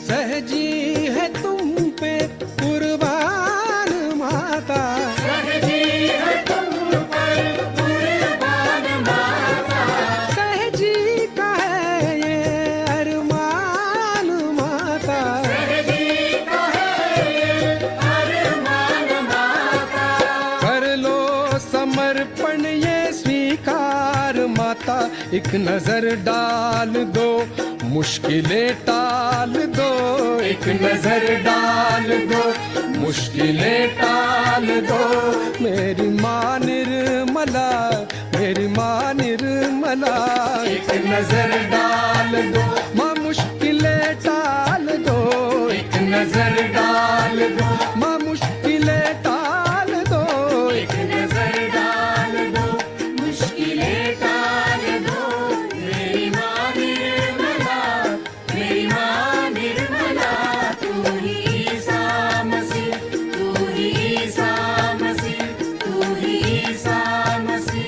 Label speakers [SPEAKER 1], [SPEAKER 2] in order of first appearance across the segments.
[SPEAKER 1] सहजी है तुम पे कुर्बान माता,
[SPEAKER 2] सहजी है तुम पर कुर्बान माता,
[SPEAKER 1] सहजी का है ये अरमान माता,
[SPEAKER 2] सहजी का है ये अरमान माता,
[SPEAKER 1] कर लो समर्पण ये स्वीकार माता, एक नजर डाल दो मुश्किलें टाल दो, एक नजर डाल दो मुश्किलें टाल दो, मेरी माँ निर्मला, मेरी माँ निर्मला, एक नजर डाल दो माँ मुश्किलें टाल दो, एक नजर डाल दो माँ मुश्किलें टाल दो,
[SPEAKER 2] एक नजर डाल दो मुश्किलें टाल दो, मेरी माँ निर्मला, मेरी माँ निर्मला, तू ही ईसा मसीह, तू ही ईसा मसीह, तू ही Isa Masih.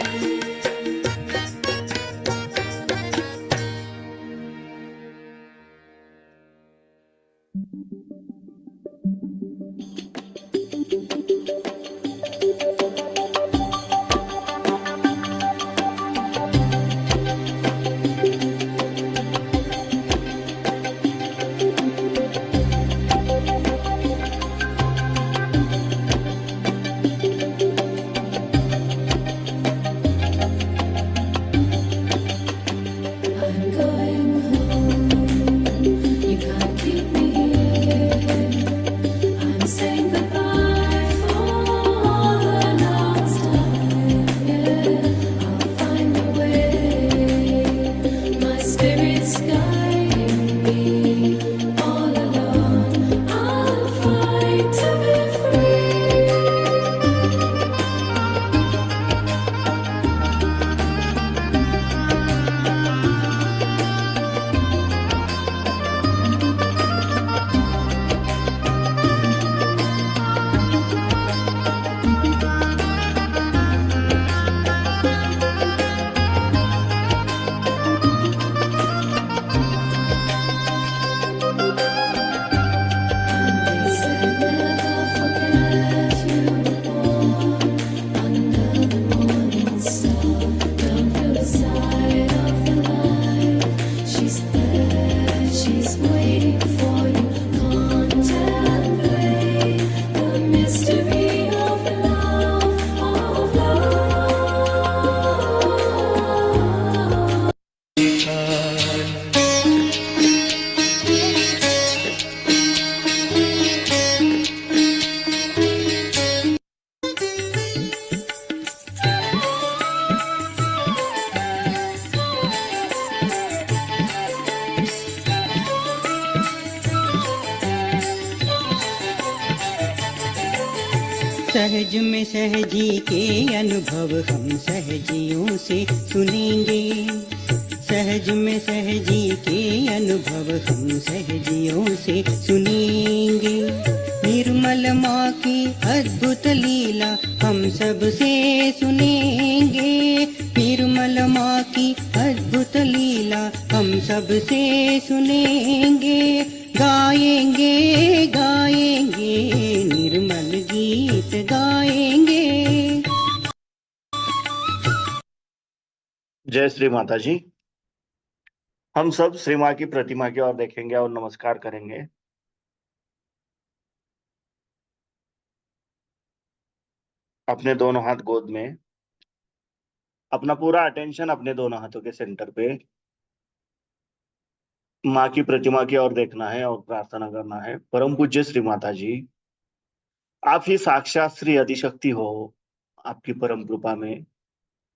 [SPEAKER 3] I'm going home. You can't keep me here. I'm saying goodbye for the last time. Yeah, I'll find a way. My spirit's guiding me all alone. I'll fight to be free. They said never forget you were born under the morning star. Down the side of the light, she's there, she's waiting for you. Contemplate the mystery of love, of love.
[SPEAKER 4] सहज में सहजी के अनुभव हम सहजियों से सुनेंगे, सहज में सहजी के अनुभव हम सहजियों से सुनेंगे, निर्मल माँ की अद्भुत लीला हम सब से सुनेंगे, निर्मल माँ की अद्भुत लीला हम सब से सुनेंगे, गाएंगे गाएंगे निर्मल गीत गाएंगे।
[SPEAKER 5] जय श्री माता जी। हम सब श्री माँ की प्रतिमा की ओर देखेंगे और नमस्कार करेंगे। अपने दोनों हाथ गोद में, अपना पूरा अटेंशन अपने दोनों हाथों के सेंटर पे माँ की प्रतिमा की ओर देखना है और प्रार्थना करना है। परम पूज्य श्री माता जी, आप ही साक्षात श्री आदिशक्ति हो। आपकी परम कृपा में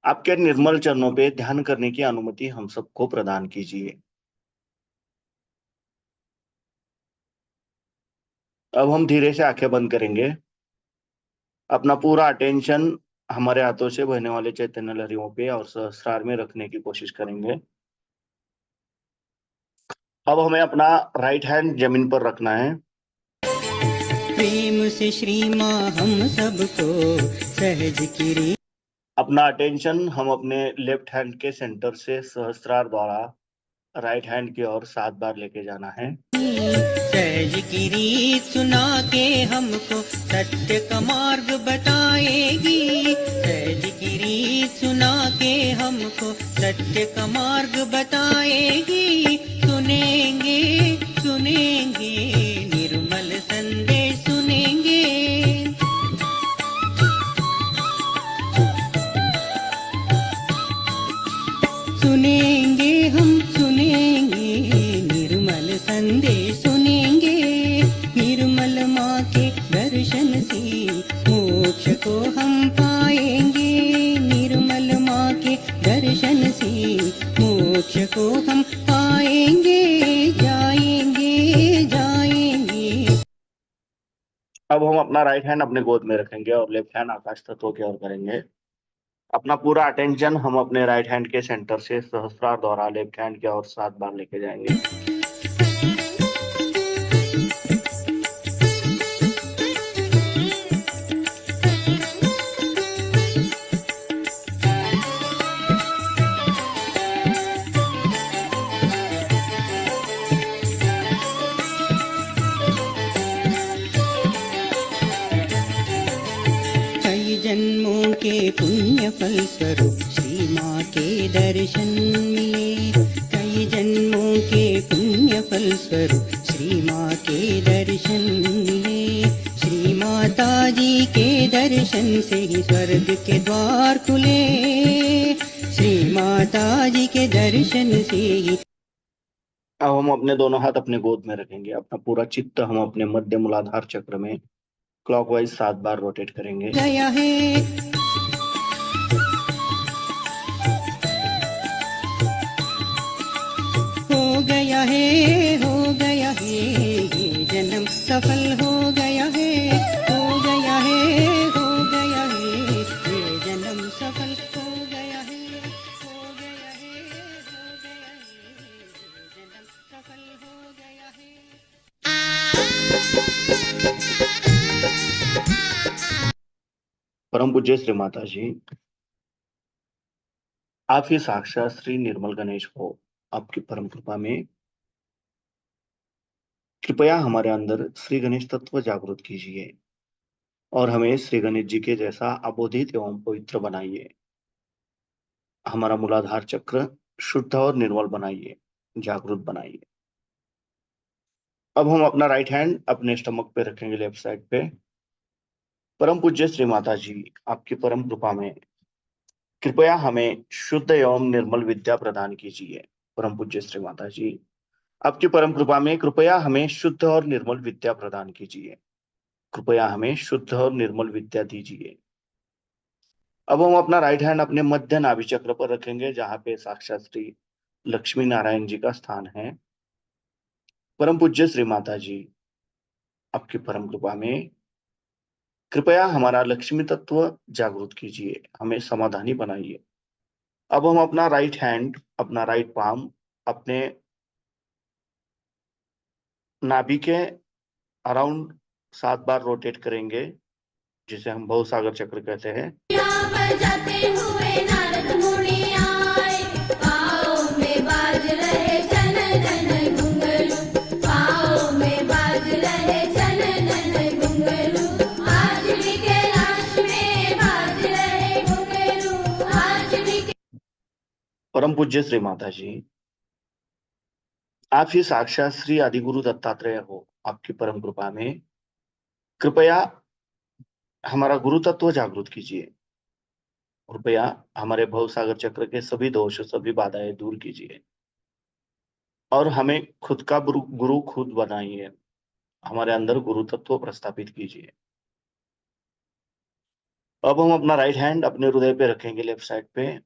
[SPEAKER 5] आपके निर्मल चरणों पे ध्यान करने की अनुमति हम सबको प्रदान कीजिए। अब हम धीरे से आंखें बंद करेंगे, अपना पूरा अटेंशन हमारे हाथों से बहने वाले चैतन्य लहरियों पे और सहस्रार में रखने की कोशिश करेंगे। अब हमें अपना राइट हैंड जमीन पर रखना है।
[SPEAKER 4] प्रेम से श्री माँ हम सबको सहज की
[SPEAKER 5] अपना अटेंशन हम अपने लेफ्ट हैंड के सेंटर से सहस्त्रार द्वारा राइट हैंड की ओर 7 बार लेके जाना है।
[SPEAKER 4] सहज की रीत सुना के हमको सत्य का मार्ग बताएगी। सहज की रीत सुना के हमको सत्य का मार्ग बताएगी। सुनेंगे सुनेंगे निर्मल संदेश सुनेंगे। सुनेंगे हम सुनेंगे निर्मल संदेश सुनेंगे। निर्मल माँ के दर्शन से मोक्ष को हम पाएंगे। निर्मल माँ के दर्शन से मोक्ष को हम पाएंगे। जाएंगे जाएंगे।
[SPEAKER 5] अब हम अपना राइट हैंड अपने गोद में रखेंगे और लेफ्ट हैंड आकाश तत्व की ओर करेंगे। अपना पूरा अटेंशन हम अपने राइट हैंड के सेंटर से सहस्त्रार द्वारा लेफ्ट हैंड की ओर 7 बार लेके जाएंगे।
[SPEAKER 4] कई जन्मों के पुण्य फल स्वरूप श्री माँ के दर्शन मिले। कई जन्मों के पुण्य फल स्वरूप श्री माँ के दर्शन मिले। श्री माता जी के दर्शन से ही स्वर्ग के द्वार खुले। श्री माता जी के दर्शन से ही।
[SPEAKER 5] अब हम अपने दोनों हाथ अपने गोद में रखेंगे। अपना पूरा चित्त हम अपने मध्य मूलाधार चक्र में क्लॉकवाइज 7 बार रोटेट करेंगे।
[SPEAKER 4] गया है हो गया है हो गया है ये जन्म सफल हो गया है। हो गया है हो गया है ये जन्म सफल हो गया है। हो गया है हो गया है ये जन्म सफल हो गया है।
[SPEAKER 5] परम पूज्य श्री माता जी, आप ही साक्षात श्री निर्मल गणेश हो। आपकी परम कृपा में कृपया हमारे अंदर श्री गणेश तत्व जागृत कीजिए और हमें श्री गणेश जी के जैसा अबोधित एवं पवित्र बनाइए। हमारा मूलाधार चक्र शुद्ध और निर्मल बनाइए, जागृत बनाइए। अब हम अपना राइट हैंड अपने स्टमक पे रखेंगे, लेफ्ट साइड पे। परम पूज्य श्री माता जी, आपकी परम कृपा में कृपया हमें शुद्ध एवं निर्मल विद्या प्रदान कीजिए। परम पूज्य श्री माता जी, आपकी परम कृपा में कृपया हमें शुद्ध और निर्मल विद्या प्रदान कीजिए। कृपया हमें शुद्ध और निर्मल विद्या दीजिए। अब हम अपना राइट हैंड अपने मध्य नाभि चक्र पर रखेंगे, जहां पे साक्षात श्री लक्ष्मी नारायण जी का स्थान है। परम पूज्य श्री माता जी, आपकी परम कृपा में कृपया हमारा लक्ष्मी तत्व जागृत कीजिए, हमें समाधानी बनाइए। अब हम अपना राइट हैंड, अपना राइट पाम अपने नाभि के अराउंड 7 बार रोटेट करेंगे, जिसे हम भवसागर चक्र कहते हैं।
[SPEAKER 2] यहाँ पर जाते हुए नारद मुनि आए, पाँव में बाज रहे चन चन घुंघरू, पाँव में बाज रहे चन चन घुंघरू, आज भी कैलाश में बाज रहे घुंघरू, आज भी।
[SPEAKER 5] परम पूज्य श्री माता जी, आप ही साक्षात श्री आदिगुरु दत्तात्रेय हो। आपकी परम कृपा में कृपया हमारा गुरु तत्व जागृत कीजिए। कृपया हमारे भवसागर चक्र के सभी दोष, सभी बाधाएं दूर कीजिए और हमें खुद का गुरु खुद बनाइए। हमारे अंदर गुरु तत्व प्रस्थापित कीजिए। अब हम अपना राइट हैंड अपने हृदय पे रखेंगे, लेफ्ट साइड पे।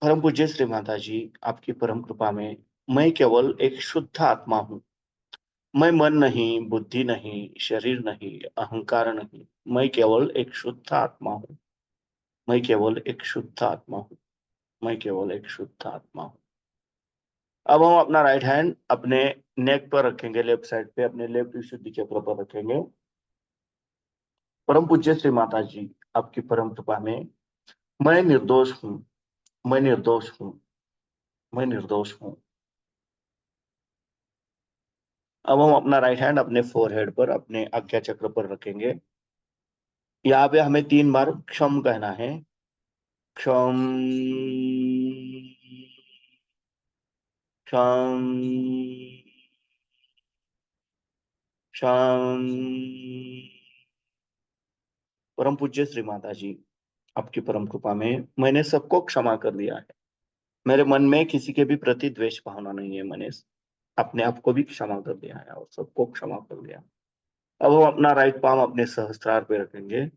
[SPEAKER 5] परम पूज्य श्री माता जी, आपकी परम कृपा में मैं केवल एक शुद्ध आत्मा हूँ। मैं मन नहीं, बुद्धि नहीं, शरीर नहीं, अहंकार नहीं। मैं केवल एक शुद्ध आत्मा हूँ। मैं केवल एक शुद्ध आत्मा हूँ। मैं केवल एक शुद्ध आत्मा हूँ। अब हम अपना राइट हैंड अपने नेक पर रखेंगे, लेफ्ट साइड पे, अपने लेफ्ट विशुद्धि चक्र पर रखेंगे। परम पूज्य श्री माता जी, आपकी परम कृपा में मैं निर्दोष हूं, मैं निर्दोष हूं, मैं निर्दोष हूं। अब हम अपना राइट हैंड अपने फोरहेड पर, अपने आज्ञा चक्र पर रखेंगे। यहाँ पे हमें 3 बार क्षम कहना है। क्षम, क्षम, क्षम। परम पूज्य श्री माता जी, आपकी परम कृपा में मैंने सबको क्षमा कर दिया है। मेरे मन में किसी के भी प्रति द्वेष भावना नहीं है। मैंने अपने आप को भी क्षमा कर दिया है और सबको क्षमा कर दिया। अब हम अपना राइट पाम अपने सहस्त्रार पे रखेंगे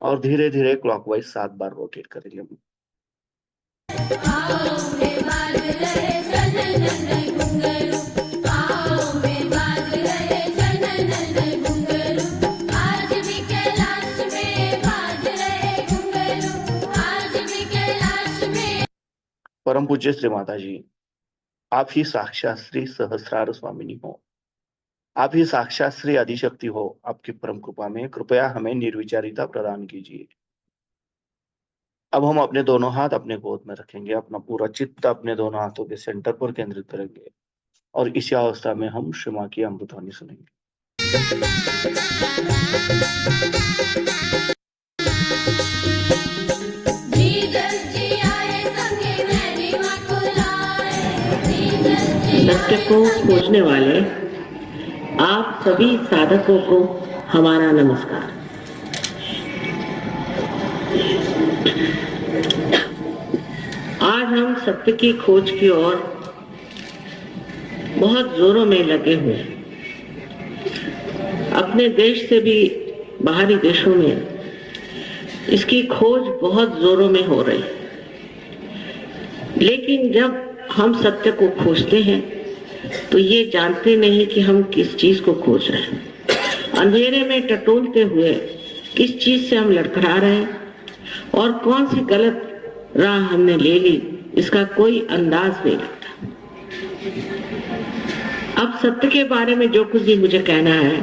[SPEAKER 5] और धीरे धीरे क्लॉकवाइज 7 बार रोटेट करेंगे।
[SPEAKER 2] पाँव में बाज रहे चनन घुंघरू, पाँव में बाज रहे चनन घुंघरू, आज भी कैलाश में बाज रहे घुंघरू, आज भी कैलाश में।
[SPEAKER 5] परम पूज्य श्री माता जी, आप ही साक्षात श्री सहस्रार स्वामिनी हो, आप ही साक्षात श्री आदिशक्ति हो। आपकी परम कृपा में कृपया हमें निर्विचारिता प्रदान कीजिए। अब हम अपने दोनों हाथ अपने गोद में रखेंगे, अपना पूरा चित्त अपने दोनों हाथों के सेंटर पर केंद्रित करेंगे और इसी अवस्था में हम श्री मां की अमृतवाणी सुनेंगे।
[SPEAKER 2] जीसस जी आए संगे मैरी माँ को लाए, जीसस जी
[SPEAKER 6] सत्य को खोजने वाले आप सभी साधकों को हमारा नमस्कार। आज हम सत्य की खोज की ओर बहुत जोरों में लगे हुए हैं। अपने देश से भी बाहरी देशों में इसकी खोज बहुत जोरों में हो रही है। लेकिन जब हम सत्य को खोजते हैं तो ये जानते नहीं कि हम किस चीज को खोज रहे हैं। अंधेरे में टटोलते हुए किस चीज से हम लड़खड़ा रहे हैं और कौन सी गलत राह हमने ले ली, इसका कोई अंदाज नहीं लगता। अब सत्य के बारे में जो कुछ भी मुझे कहना है,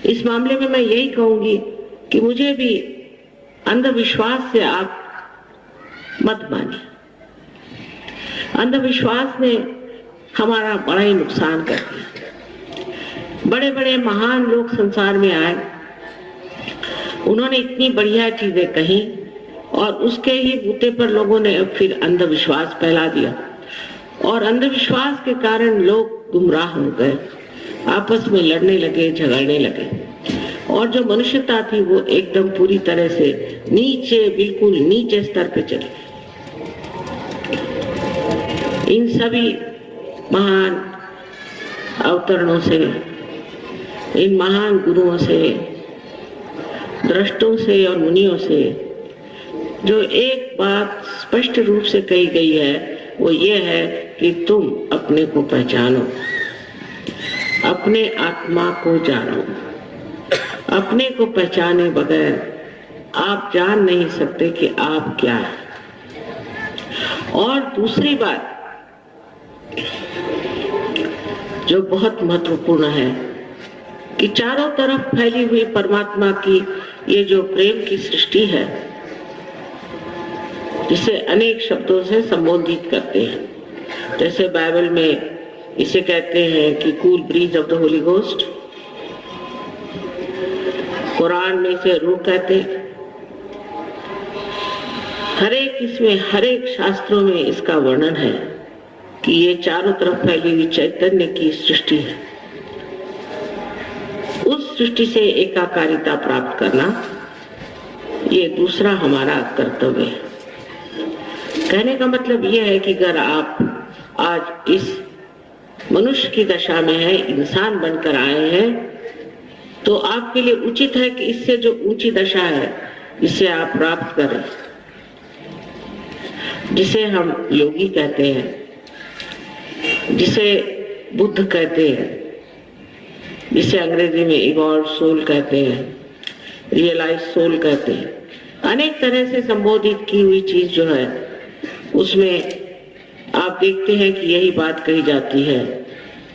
[SPEAKER 6] इस मामले में मैं यही कहूंगी कि मुझे भी अंधविश्वास से आप मत मानिए। अंधविश्वास ने हमारा बड़ा ही नुकसान कर दिया। बड़े बड़े महान लोग संसार में आए, उन्होंने इतनी बढ़िया चीजें कही और उसके ही बूते पर लोगों ने फिर अंधविश्वास फैला दिया और अंधविश्वास के कारण लोग गुमराह हो गए, आपस में लड़ने लगे, झगड़ने लगे और जो मनुष्यता थी वो एकदम पूरी तरह से नीचे, बिल्कुल नीचे स्तर पे चली। इन सभी महान अवतरणों से, इन महान गुरुओं से, दृष्टों से और मुनियों से जो एक बात स्पष्ट रूप से कही गई है वो ये है कि तुम अपने को पहचानो, अपने आत्मा को जानो। अपने को पहचाने बगैर आप जान नहीं सकते कि आप क्या है। और दूसरी बात जो बहुत महत्वपूर्ण है कि चारों तरफ फैली हुई परमात्मा की ये जो प्रेम की सृष्टि है, जिसे अनेक शब्दों से संबोधित करते हैं, जैसे बाइबल में इसे कहते हैं कि cool bridge of the Holi ghost, Quran में इसे रूह कहते हैं। हर एक शास्त्रों में इसका वर्णन है कि ये चारों तरफ फैली हुई चैतन्य की सृष्टि है। उस सृष्टि से एकाकारिता प्राप्त करना ये दूसरा हमारा कर्तव्य है। कहने का मतलब यह है कि अगर आप आज इस मनुष्य की दशा में है, इंसान बनकर आए हैं, तो आपके लिए उचित है कि इससे जो ऊंची दशा है इसे आप प्राप्त करें, जिसे हम योगी कहते हैं, जिसे बुद्ध कहते हैं, जिसे अंग्रेजी में इवॉल्व सोल कहते हैं, रियलाइज सोल कहते हैं। अनेक तरह से संबोधित की हुई चीज जो है उसमें आप देखते हैं कि यही बात कही जाती है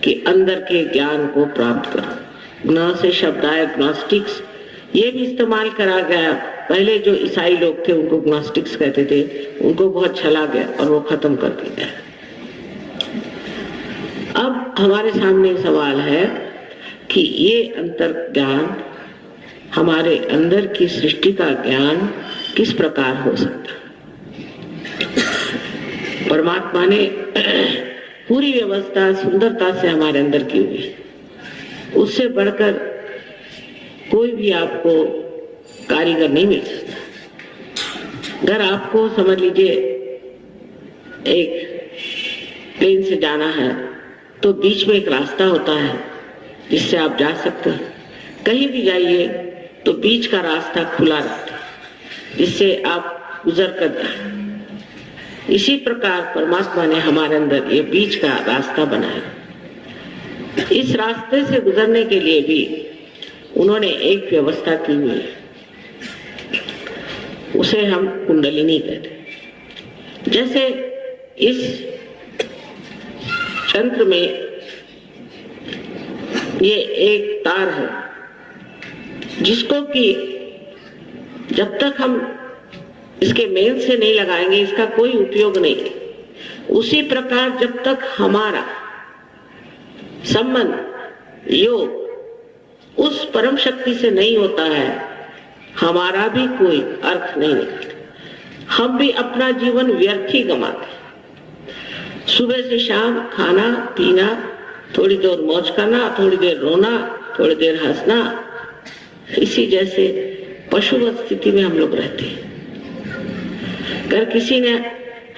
[SPEAKER 6] कि अंदर के ज्ञान को प्राप्त करो। ज्ञान से शब्द आए ग्नोस्टिक्स ये भी इस्तेमाल करा गया। पहले जो ईसाई लोग थे उनको ग्नोस्टिक्स कहते थे, उनको बहुत छला गया और वो खत्म कर दिया गया। अब हमारे सामने सवाल है कि ये अंतर ज्ञान, हमारे अंदर की सृष्टि का ज्ञान किस प्रकार हो सकता है। परमात्मा ने पूरी व्यवस्था सुंदरता से हमारे अंदर की हुई है, उससे बढ़कर कोई भी आपको कारीगर नहीं मिल सकता। अगर आपको समझ लीजिए एक प्लेन से जाना है तो बीच में एक रास्ता होता है जिससे आप जा सकते हैं। कहीं भी जाइए तो बीच का रास्ता खुला रहता है जिससे आप गुजर कर जाए। इसी प्रकार परमात्मा ने हमारे अंदर ये बीच का रास्ता बनाया। इस रास्ते से गुजरने के लिए भी उन्होंने एक व्यवस्था की हुई है, उसे हम कुंडलिनी कहते हैं। जैसे इस यंत्र में ये एक तार है जिसको कि जब तक हम इसके मेल से नहीं लगाएंगे इसका कोई उपयोग नहीं। उसी प्रकार जब तक हमारा संबंध योग उस परम शक्ति से नहीं होता है, हमारा भी कोई अर्थ नहीं निकलता। हम भी अपना जीवन व्यर्थ ही गंवाते हैं। सुबह से शाम खाना पीना, थोड़ी देर मौज करना, थोड़ी देर रोना, थोड़ी देर हंसना, इसी जैसे पशुवत स्थिति में हम लोग रहते हैं। अगर किसी ने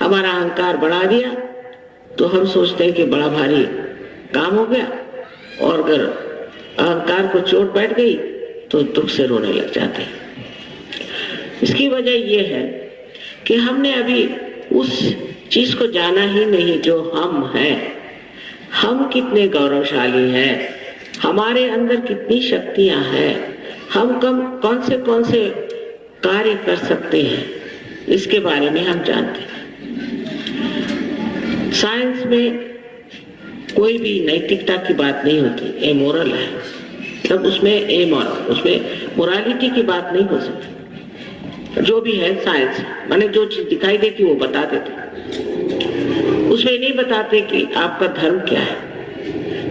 [SPEAKER 6] हमारा अहंकार बढ़ा दिया तो हम सोचते हैं कि बड़ा भारी काम हो गया, और अगर अहंकार को चोट बैठ गई तो दुख से रोने लग जाते हैं। इसकी वजह यह है कि हमने अभी उस चीज को जाना ही नहीं जो हम हैं। हम कितने गौरवशाली हैं, हमारे अंदर कितनी शक्तियां हैं, हम कौन से कार्य कर सकते हैं, इसके बारे में हम जानते हैं। साइंस में कोई भी नैतिकता की बात नहीं होती, एमोरल है, तब उसमें मोरालिटी की बात नहीं हो सकती। जो भी है साइंस, माने जो चीज दिखाई देती वो बता देते, उसमें नहीं बताते कि आपका धर्म क्या है,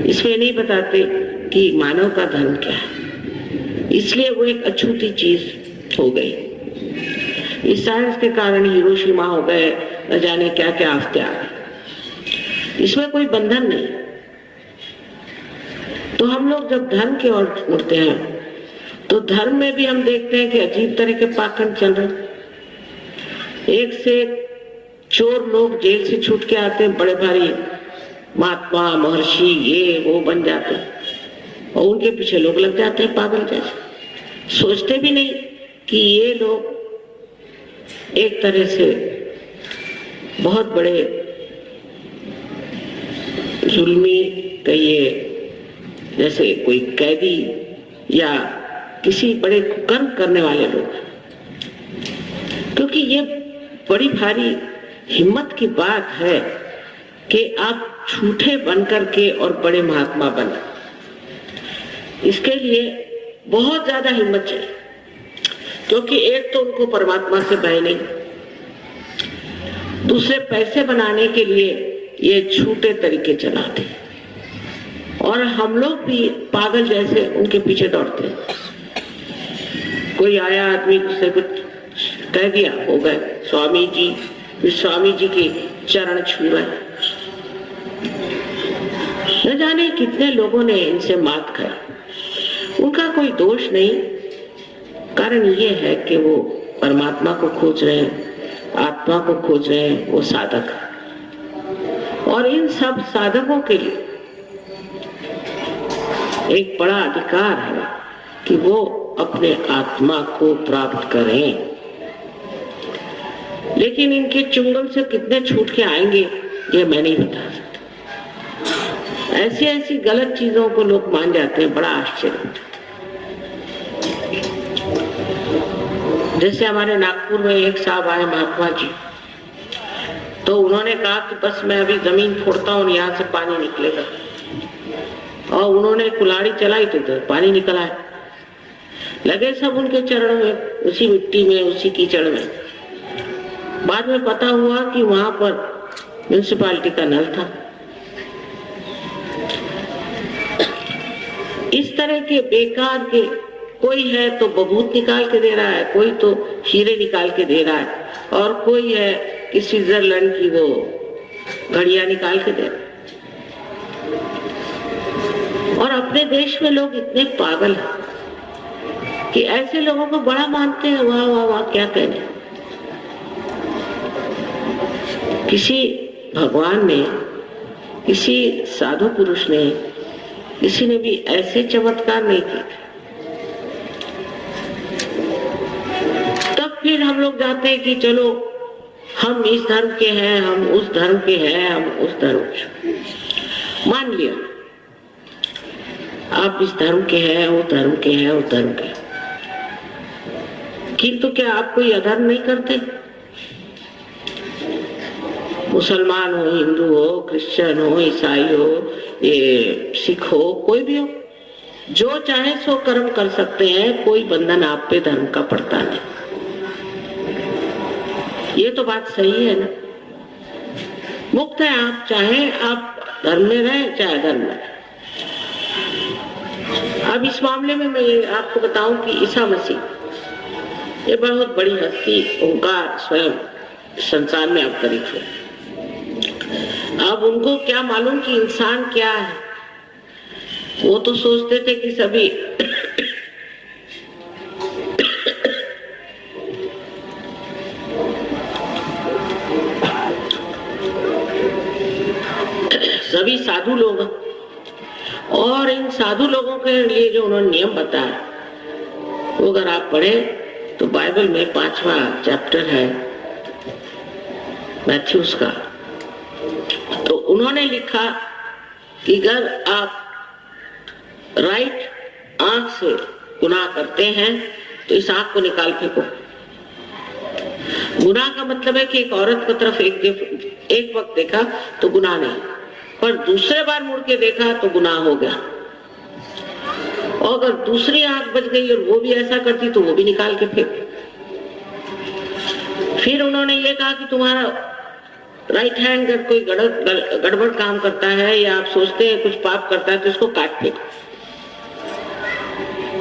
[SPEAKER 6] इसमें नहीं बताते कि मानव का धर्म क्या है। इसलिए वो एक अछूती चीज हो गई। इस साइंस के कारण हिरोशिमा हो गए, न जाने क्या क्या आफते आ गए। इसमें कोई बंधन नहीं। तो हम लोग जब धर्म की ओर मुड़ते हैं तो धर्म में भी हम देखते हैं कि अजीब तरह के पाखंड चल रहे। एक से चोर लोग जेल से छूट के आते हैं, बड़े भारी महात्मा महर्षि ये वो बन जाते हैं, और उनके पीछे लोग लग जाते हैं पागल जैसे। सोचते भी नहीं कि ये लोग एक तरह से बहुत बड़े जुल्मी कहिए, जैसे कोई कैदी या किसी बड़े कुकर्म करने वाले लोग, क्योंकि ये बड़ी भारी हिम्मत की बात है कि आप झूठे बनकर के और बड़े महात्मा बने। इसके लिए बहुत ज्यादा हिम्मत चाहिए, क्योंकि एक तो उनको परमात्मा से भय नहीं, दूसरे पैसे बनाने के लिए ये झूठे तरीके चलाते, और हम लोग भी पागल जैसे उनके पीछे दौड़ते हैं। कोई आया आदमी से कुछ कह दिया, हो गए स्वामी जी, फिर स्वामी जी के चरण छू रहे। न जाने कितने लोगों ने इनसे मात खाई। उनका कोई दोष नहीं, कारण ये है कि वो परमात्मा को खोज रहे हैं, आत्मा को खोज रहे हैं, वो साधक है। और इन सब साधकों के लिए एक बड़ा अधिकार है कि वो अपने आत्मा को प्राप्त करें। लेकिन इनके चुंगल से कितने छूट के आएंगे ये मैं नहीं बता सकता। ऐसी ऐसी गलत चीजों को लोग मान जाते हैं, बड़ा आश्चर्य होता है। जैसे हमारे नागपुर में एक साहब आए महात्मा जी, तो उन्होंने कहा कि बस मैं अभी जमीन फोड़ता हूँ, यहाँ से पानी निकलेगा, और उन्होंने कुल्हाड़ी चलाई तो पानी निकला है। लगे सब उनके चरण में, उसी मिट्टी में, उसी कीचड़ में। बाद में पता हुआ कि वहां पर म्यूनिसिपालिटी का नल था। इस तरह के बेकार के, कोई है तो बबूत निकाल के दे रहा है, कोई तो हीरे निकाल के दे रहा है, और कोई है कि स्विट्जरलैंड की वो घड़ियां निकाल के दे रहा है। और अपने देश में लोग इतने पागल हैं कि ऐसे लोगों को बड़ा मानते हैं। वाह वाह वाह, क्या कहने। किसी भगवान ने, किसी साधु पुरुष ने, किसी ने भी ऐसे चमत्कार नहीं किए। तब फिर हम लोग जाते हैं कि चलो हम इस धर्म के हैं, हम उस धर्म के हैं, हम उस धर्म के। मान लिया आप इस धर्म के हैं, वो धर्म के हैं, वो धर्म के हैं, किंतु क्या आप कोई अधर्म नहीं करते? मुसलमान हो, हिंदू हो, क्रिश्चियन हो, ईसाई हो, ये सिख हो, कोई भी हो, जो चाहे सो कर्म कर सकते हैं, कोई बंधन आप पे धर्म का पड़ता नहीं। ये तो बात सही है ना, मुक्त है आप, चाहे आप धर्म में रहे चाहे धर्म में रहे। अब इस मामले में मैं ये आपको बताऊं कि ईसा मसीह ये बहुत बड़ी हस्ती, ओंकार स्वयं संसार में अवतरित हुए। अब उनको क्या मालूम कि इंसान क्या है? वो तो सोचते थे कि सभी सभी साधु लोग, और इन साधु लोगों के लिए जो उन्होंने नियम बताया, वो अगर आप पढ़े तो बाइबल में 5वां चैप्टर है मैथ्यूस का, तो उन्होंने लिखा कि अगर आप राइट आंख से गुनाह करते हैं तो इस आंख को निकाल फेंको। गुनाह का मतलब है कि एक औरत की तरफ एक वक्त देखा तो गुनाह नहीं, पर दूसरे बार मुड़ के देखा तो गुनाह हो गया। और अगर दूसरी आंख बच गई और वो भी ऐसा करती तो वो भी निकाल के फेंक। फिर उन्होंने ये कहा कि तुम्हारा राइट हैंड अगर कोई गड़बड़ काम करता है या आप सोचते हैं कुछ पाप करता है तो इसको काट फेंको,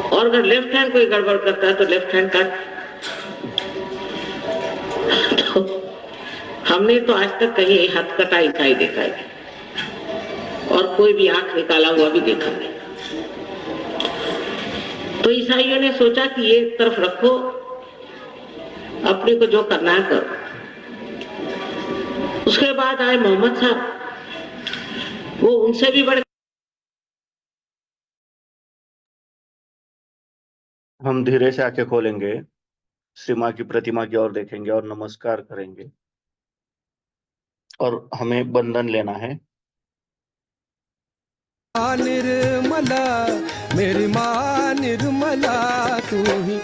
[SPEAKER 6] और अगर लेफ्ट हैंड कोई गड़बड़ करता है तो लेफ्ट हैंड काट। तो हमने तो आज तक कहीं हथकटा ईसाई देखा है, और कोई भी आंख निकाला हुआ भी देखा नहीं। तो ईसाइयों ने सोचा कि ये एक तरफ रखो, अपने को जो करना है करो। उसके बाद आए मोहम्मद साहब, वो उनसे भी बड़े।
[SPEAKER 5] हम धीरे से आंखें खोलेंगे, श्री मां की प्रतिमा की ओर देखेंगे और नमस्कार करेंगे, और हमें बंधन लेना है।
[SPEAKER 1] निर्मला मेरी माँ निर्मला तू ही